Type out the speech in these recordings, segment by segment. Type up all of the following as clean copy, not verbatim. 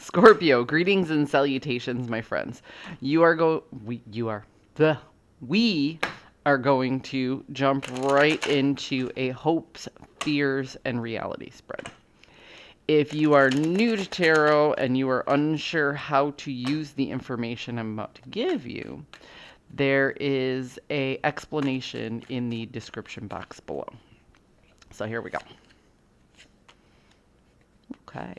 Scorpio, greetings and salutations, my friends. You are go we are going to jump right into a hopes, fears, and reality spread. If you are new to tarot and you are unsure how to use the information I'm about to give you, there is a explanation in the description box below. So here we go. Okay.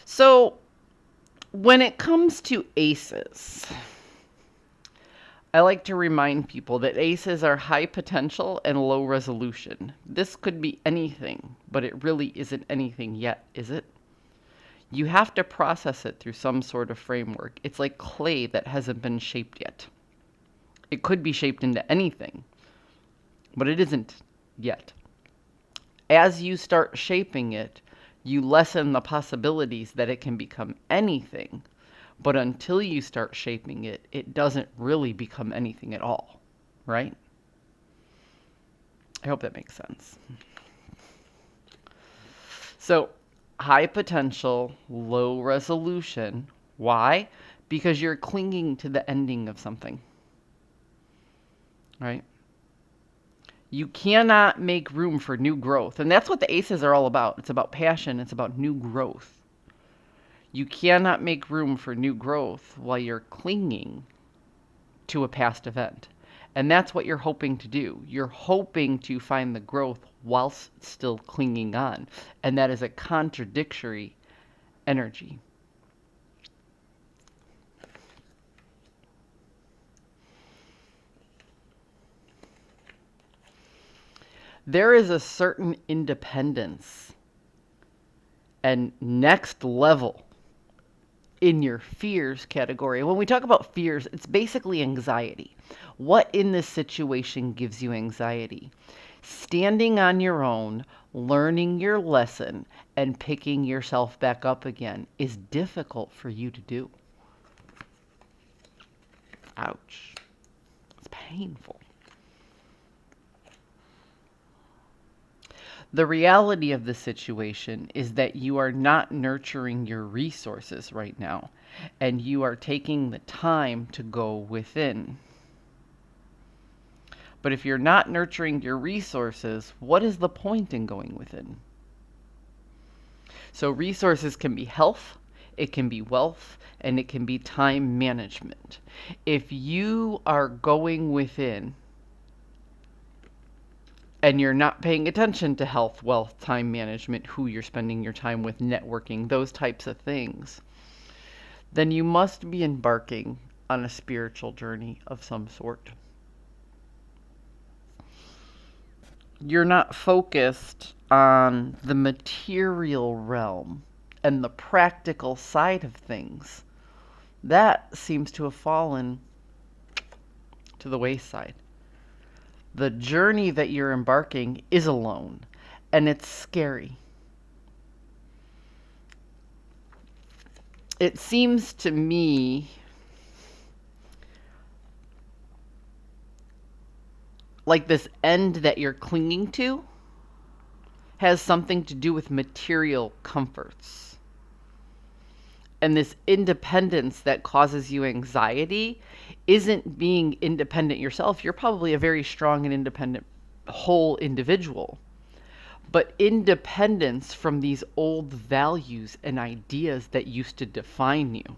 So when it comes to aces, I like to remind people that aces are high potential and low resolution. This could be anything, but it really isn't anything yet, is it? You have to process it through some sort of framework. It's like clay that hasn't been shaped yet. It could be shaped into anything, but it isn't yet. As you start shaping it, you lessen the possibilities that it can become anything. But until you start shaping it, it doesn't really become anything at all, right? I hope that makes sense. So, high potential, low resolution. Why? Because you're clinging to the ending of something, right? You cannot make room for new growth. And that's what the aces are all about. It's about passion. It's about new growth. You cannot make room for new growth while you're clinging to a past event. And that's what you're hoping to do. You're hoping to find the growth whilst still clinging on. And that is a contradictory energy. There is a certain independence and next level in your fears category. When we talk about fears, it's basically anxiety. What in this situation gives you anxiety? Standing on your own, learning your lesson, and picking yourself back up again is difficult for you to do. Ouch. It's painful. The reality of the situation is that you are not nurturing your resources right now, and you are taking the time to go within. But if you're not nurturing your resources, what is the point in going within? So resources can be health, it can be wealth, and it can be time management. If you are going within and you're not paying attention to health, wealth, time management, who you're spending your time with, networking, those types of things, then you must be embarking on a spiritual journey of some sort. You're not focused on the material realm and the practical side of things. That seems to have fallen to the wayside. The journey that you're embarking is alone, and it's scary. It seems to me like this end that you're clinging to has something to do with material comforts. And this independence that causes you anxiety isn't being independent yourself. You're probably a very strong and independent whole individual. But independence from these old values and ideas that used to define you.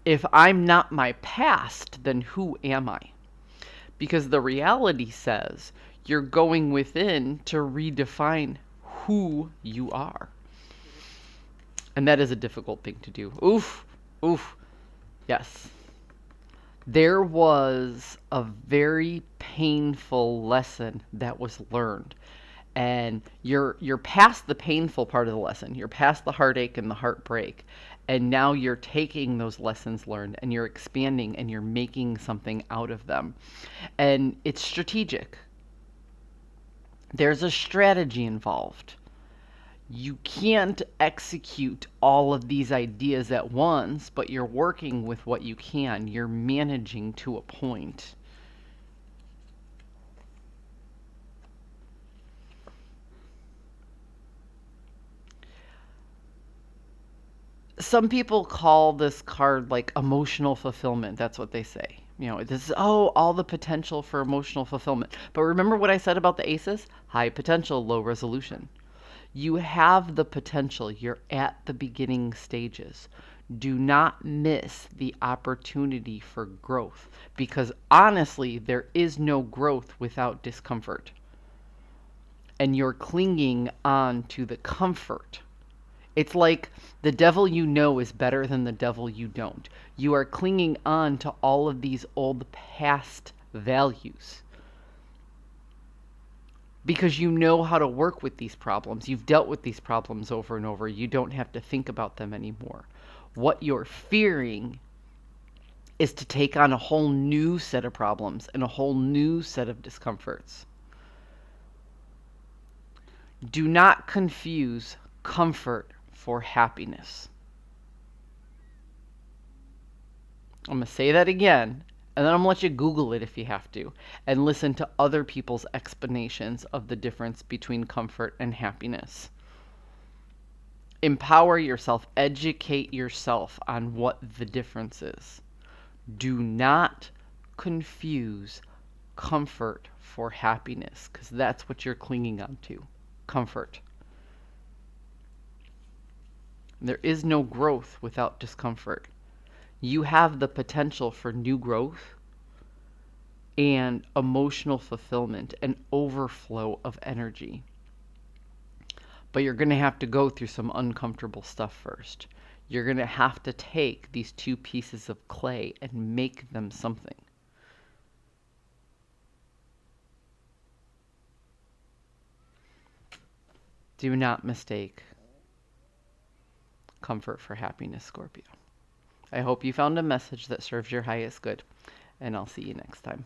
If I'm not my past, then who am I? Because the reality says you're going within to redefine who you are. And that is a difficult thing to do. Oof, oof, yes. There was a very painful lesson that was learned. And you're past the painful part of the lesson. You're past the heartache and the heartbreak. And now you're taking those lessons learned and you're expanding and you're making something out of them. And it's strategic. There's a strategy involved. You can't execute all of these ideas at once, but you're working with what you can. You're managing to a point. Some people call this card like emotional fulfillment. That's what they say. You know, this is, oh, all the potential for emotional fulfillment. But remember what I said about the aces? High potential, low resolution. You have the potential. You're at the beginning stages. Do not miss the opportunity for growth, because honestly, there is no growth without discomfort. And you're clinging on to the comfort. It's like the devil you know is better than the devil you don't. You are clinging on to all of these old past values because you know how to work with these problems. You've dealt with these problems over and over. You don't have to think about them anymore. What you're fearing is to take on a whole new set of problems and a whole new set of discomforts. Do not confuse comfort for happiness. I'm going to say that again, and then I'm going to let you Google it if you have to, and listen to other people's explanations of the difference between comfort and happiness. Empower yourself, educate yourself on what the difference is. Do not confuse comfort for happiness, because that's what you're clinging on to. Comfort. There is no growth without discomfort. You have the potential for new growth and emotional fulfillment and overflow of energy. But you're going to have to go through some uncomfortable stuff first. You're going to have to take these two pieces of clay and make them something. Do not mistake comfort for happiness, Scorpio. I hope you found a message that serves your highest good, and I'll see you next time.